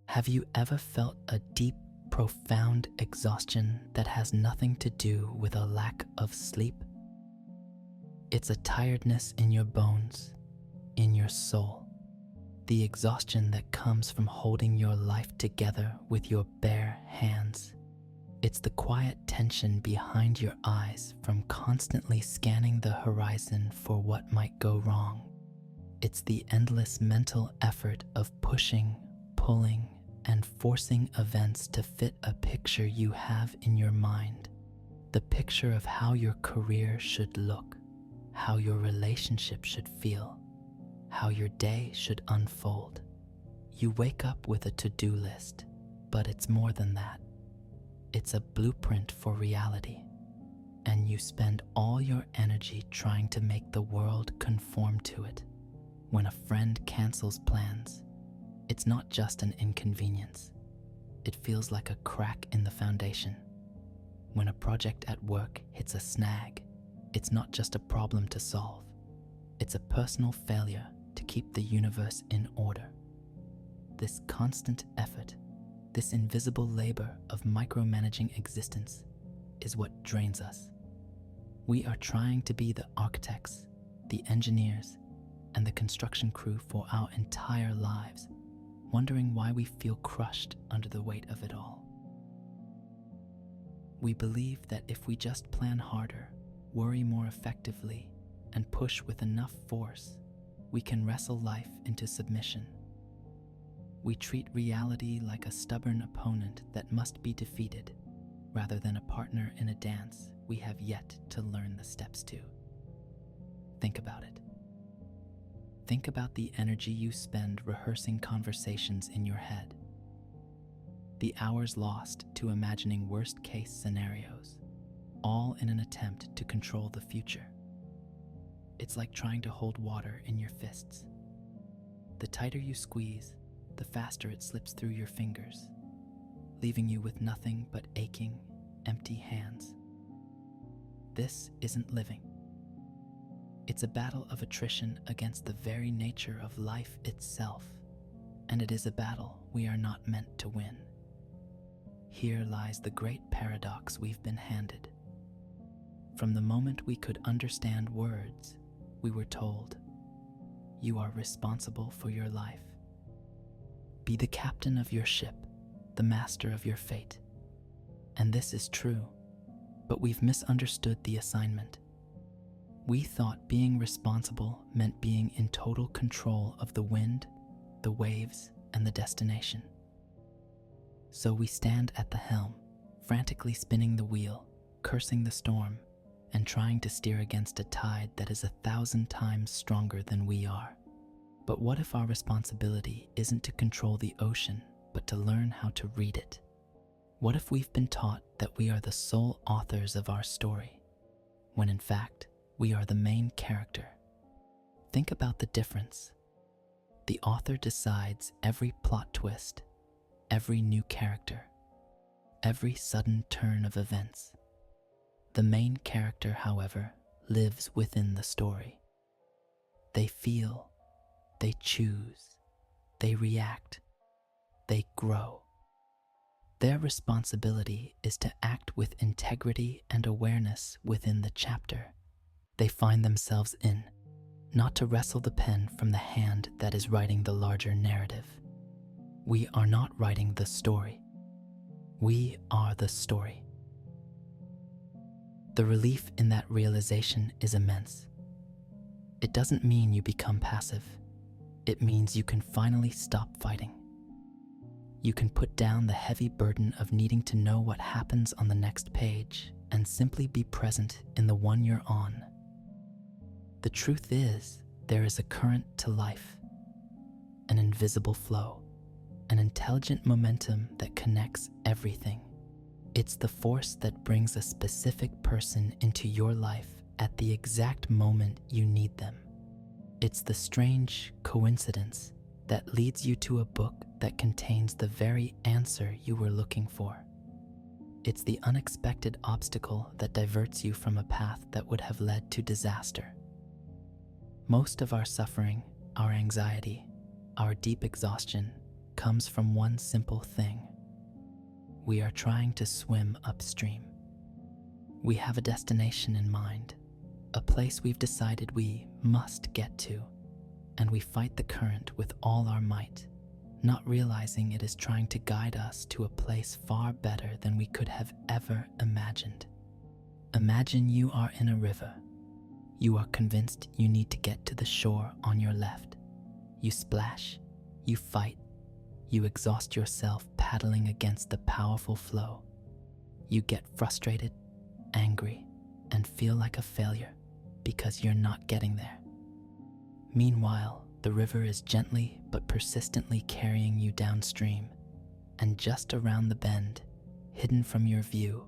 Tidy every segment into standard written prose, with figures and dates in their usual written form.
Have you ever felt a deep, profound exhaustion that has nothing to do with a lack of sleep? It's a tiredness in your bones, in your soul. The exhaustion that comes from holding your life together with your bare hands. It's the quiet tension behind your eyes from constantly scanning the horizon for what might go wrong. It's the endless mental effort of pushing, pulling, and forcing events to fit a picture you have in your mind. The picture of how your career should look, how your relationship should feel, how your day should unfold. You wake up with a to-do list, but it's more than that. It's a blueprint for reality, and you spend all your energy trying to make the world conform to it. When a friend cancels plans, it's not just an inconvenience. It feels like a crack in the foundation. When a project at work hits a snag, it's not just a problem to solve. It's a personal failure to keep the universe in order. This constant effort, this invisible labor of micromanaging existence, is what drains us. We are trying to be the architects, the engineers, and the construction crew for our entire lives, wondering why we feel crushed under the weight of it all. We believe that if we just plan harder, worry more effectively, and push with enough force, we can wrestle life into submission. We treat reality like a stubborn opponent that must be defeated, rather than a partner in a dance we have yet to learn the steps to. Think about it. Think about the energy you spend rehearsing conversations in your head, the hours lost to imagining worst-case scenarios, all in an attempt to control the future. It's like trying to hold water in your fists. The tighter you squeeze, the faster it slips through your fingers, leaving you with nothing but aching, empty hands. This isn't living. It's a battle of attrition against the very nature of life itself, and it is a battle we are not meant to win. Here lies the great paradox we've been handed. From the moment we could understand words, we were told, "You are responsible for your life. Be the captain of your ship, the master of your fate." And this is true, but we've misunderstood the assignment. We thought being responsible meant being in total control of the wind, the waves, and the destination. So we stand at the helm, frantically spinning the wheel, cursing the storm, and trying to steer against a tide that is 1,000 times stronger than we are. But what if our responsibility isn't to control the ocean, but to learn how to read it? What if we've been taught that we are the sole authors of our story, when in fact, we are the main character? Think about the difference. The author decides every plot twist, every new character, every sudden turn of events. The main character, however, lives within the story. They feel, they choose, they react, they grow. Their responsibility is to act with integrity and awareness within the chapter they find themselves in, not to wrestle the pen from the hand that is writing the larger narrative. We are not writing the story. We are the story. The relief in that realization is immense. It doesn't mean you become passive. It means you can finally stop fighting. You can put down the heavy burden of needing to know what happens on the next page and simply be present in the one you're on. The truth is, there is a current to life, an invisible flow, an intelligent momentum that connects everything. It's the force that brings a specific person into your life at the exact moment you need them. It's the strange coincidence that leads you to a book that contains the very answer you were looking for. It's the unexpected obstacle that diverts you from a path that would have led to disaster. Most of our suffering, our anxiety, our deep exhaustion comes from one simple thing. We are trying to swim upstream. We have a destination in mind, a place we've decided we must get to, and we fight the current with all our might, not realizing it is trying to guide us to a place far better than we could have ever imagined. Imagine you are in a river. You are convinced you need to get to the shore on your left. You splash, you fight, you exhaust yourself paddling against the powerful flow. You get frustrated, angry, and feel like a failure because you're not getting there. Meanwhile, the river is gently but persistently carrying you downstream, and just around the bend, hidden from your view,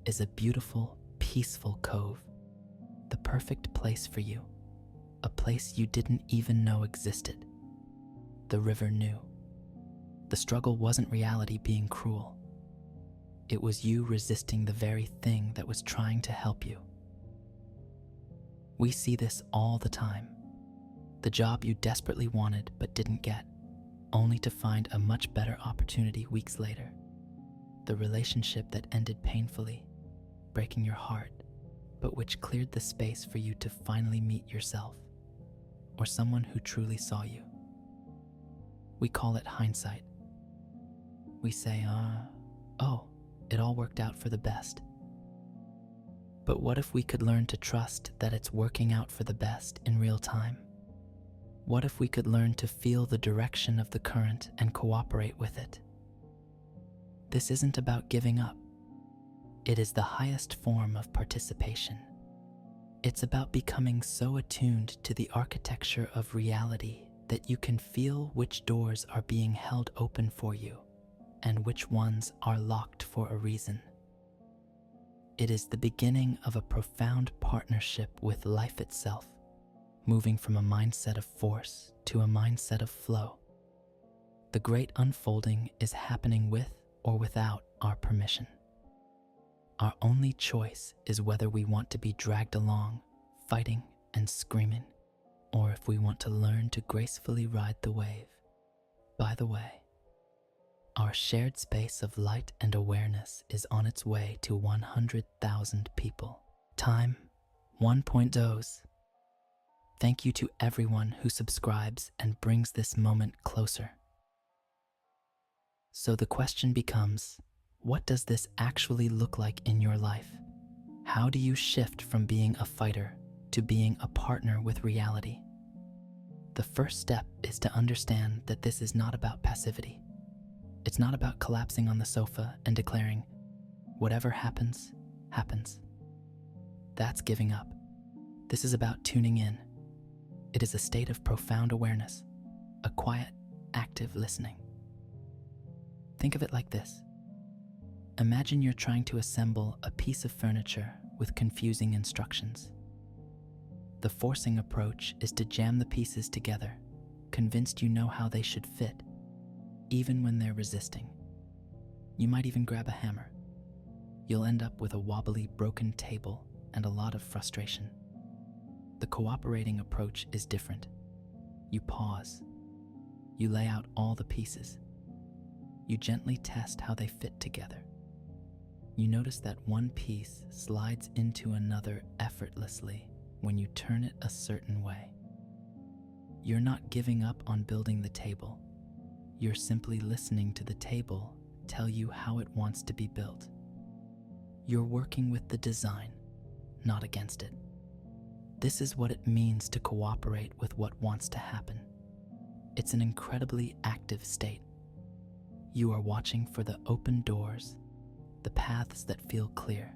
is a beautiful, peaceful cove, the perfect place for you, a place you didn't even know existed. The river knew. The struggle wasn't reality being cruel. It was you resisting the very thing that was trying to help you. We see this all the time. The job you desperately wanted but didn't get, only to find a much better opportunity weeks later. The relationship that ended painfully, breaking your heart, but which cleared the space for you to finally meet yourself, or someone who truly saw you. We call it hindsight. We say, oh, it all worked out for the best. But what if we could learn to trust that it's working out for the best in real time? What if we could learn to feel the direction of the current and cooperate with it? This isn't about giving up. It is the highest form of participation. It's about becoming so attuned to the architecture of reality that you can feel which doors are being held open for you and which ones are locked for a reason. It is the beginning of a profound partnership with life itself, moving from a mindset of force to a mindset of flow. The great unfolding is happening with or without our permission. Our only choice is whether we want to be dragged along, fighting and screaming, or if we want to learn to gracefully ride the wave. By the way, our shared space of light and awareness is on its way to 100,000 people. Time 1.0s. Thank you to everyone who subscribes and brings this moment closer. So the question becomes, what does this actually look like in your life? How do you shift from being a fighter to being a partner with reality? The first step is to understand that this is not about passivity. It's not about collapsing on the sofa and declaring, whatever happens, happens. That's giving up. This is about tuning in. It is a state of profound awareness, a quiet, active listening. Think of it like this. Imagine you're trying to assemble a piece of furniture with confusing instructions. The forcing approach is to jam the pieces together, convinced you know how they should fit, even when they're resisting. You might even grab a hammer. You'll end up with a wobbly, broken table and a lot of frustration. The cooperating approach is different. You pause. You lay out all the pieces. You gently test how they fit together. You notice that one piece slides into another effortlessly when you turn it a certain way. You're not giving up on building the table. You're simply listening to the table tell you how it wants to be built. You're working with the design, not against it. This is what it means to cooperate with what wants to happen. It's an incredibly active state. You are watching for the open doors, the paths that feel clear,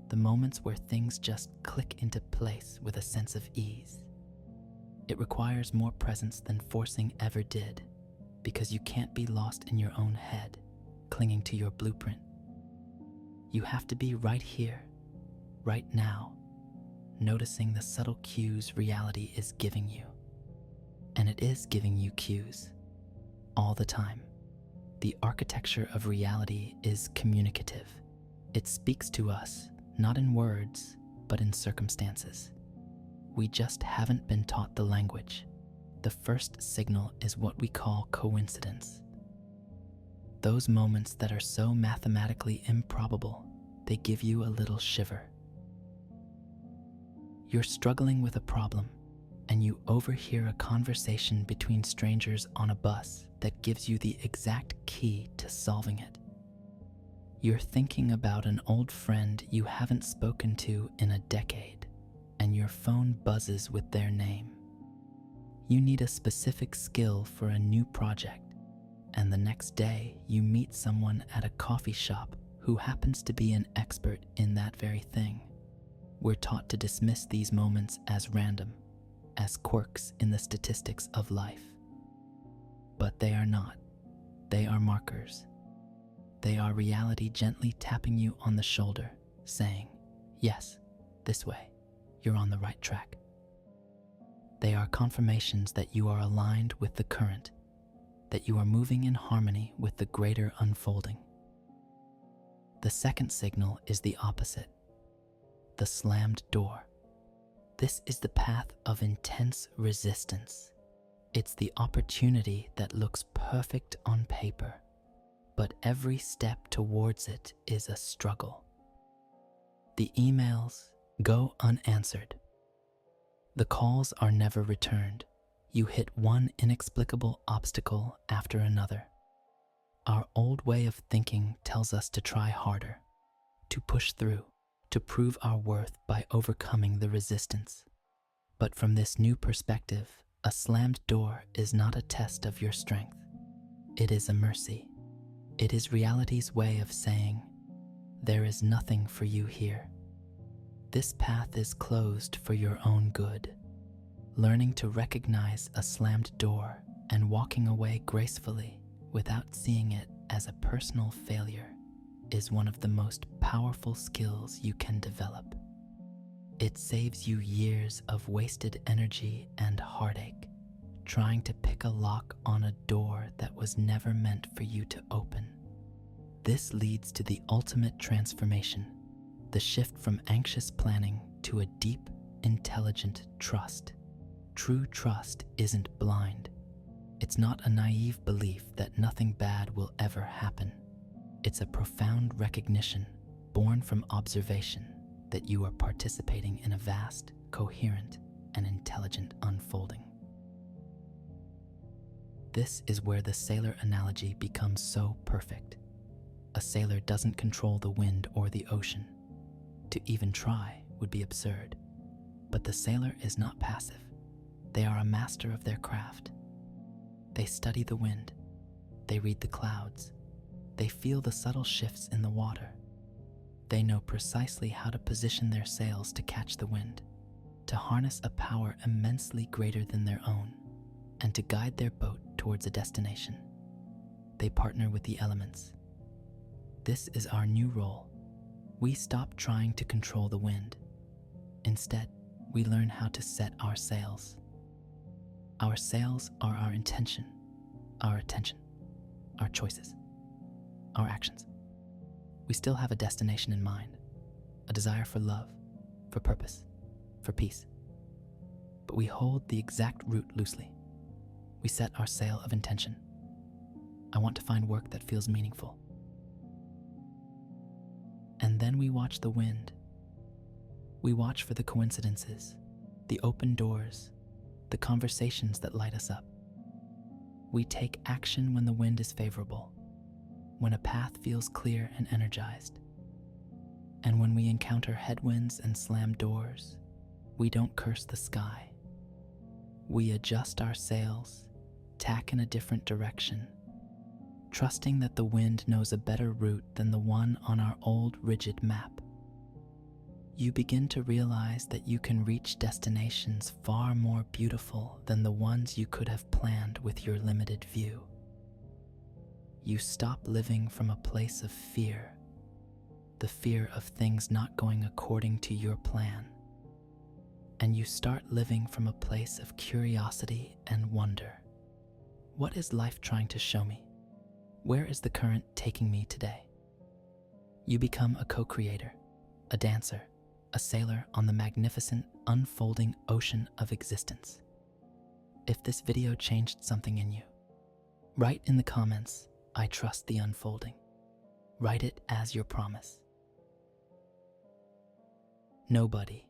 the moments where things just click into place with a sense of ease. It requires more presence than forcing ever did, because you can't be lost in your own head, clinging to your blueprint. You have to be right here, right now, noticing the subtle cues reality is giving you. And it is giving you cues, all the time. The architecture of reality is communicative. It speaks to us, not in words, but in circumstances. We just haven't been taught the language. The first signal is what we call coincidence, those moments that are so mathematically improbable, they give you a little shiver. You're struggling with a problem, and you overhear a conversation between strangers on a bus that gives you the exact key to solving it. You're thinking about an old friend you haven't spoken to in a decade, and your phone buzzes with their name. You need a specific skill for a new project, and the next day you meet someone at a coffee shop who happens to be an expert in that very thing. We're taught to dismiss these moments as random, as quirks in the statistics of life. But they are not. They are markers. They are reality gently tapping you on the shoulder, saying, "Yes, this way, you're on the right track." They are confirmations that you are aligned with the current, that you are moving in harmony with the greater unfolding. The second signal is the opposite, the slammed door. This is the path of intense resistance. It's the opportunity that looks perfect on paper, but every step towards it is a struggle. The emails go unanswered. The calls are never returned. You hit one inexplicable obstacle after another. Our old way of thinking tells us to try harder, to push through, to prove our worth by overcoming the resistance. But from this new perspective, a slammed door is not a test of your strength. It is a mercy. It is reality's way of saying, "There is nothing for you here. This path is closed for your own good." Learning to recognize a slammed door and walking away gracefully without seeing it as a personal failure is one of the most powerful skills you can develop. It saves you years of wasted energy and heartache trying to pick a lock on a door that was never meant for you to open. This leads to the ultimate transformation, the shift from anxious planning to a deep, intelligent trust. True trust isn't blind. It's not a naive belief that nothing bad will ever happen. It's a profound recognition, born from observation, that you are participating in a vast, coherent, and intelligent unfolding. This is where the sailor analogy becomes so perfect. A sailor doesn't control the wind or the ocean. To even try would be absurd. But the sailor is not passive. They are a master of their craft. They study the wind. They read the clouds. They feel the subtle shifts in the water. They know precisely how to position their sails to catch the wind, to harness a power immensely greater than their own, and to guide their boat towards a destination. They partner with the elements. This is our new role. We stop trying to control the wind. Instead, we learn how to set our sails. Our sails are our intention, our attention, our choices, our actions. We still have a destination in mind, a desire for love, for purpose, for peace. But we hold the exact route loosely. We set our sail of intention. I want to find work that feels meaningful. And then we watch the wind. We watch for the coincidences, the open doors, the conversations that light us up. We take action when the wind is favorable, when a path feels clear and energized. And when we encounter headwinds and slam doors, we don't curse the sky. We adjust our sails, tack in a different direction, trusting that the wind knows a better route than the one on our old rigid map. You begin to realize that you can reach destinations far more beautiful than the ones you could have planned with your limited view. You stop living from a place of fear, the fear of things not going according to your plan, and you start living from a place of curiosity and wonder. What is life trying to show me? Where is the current taking me today? You become a co-creator, a dancer, a sailor on the magnificent, unfolding ocean of existence. If this video changed something in you, write in the comments, I trust the unfolding. Write it as your promise. Nobody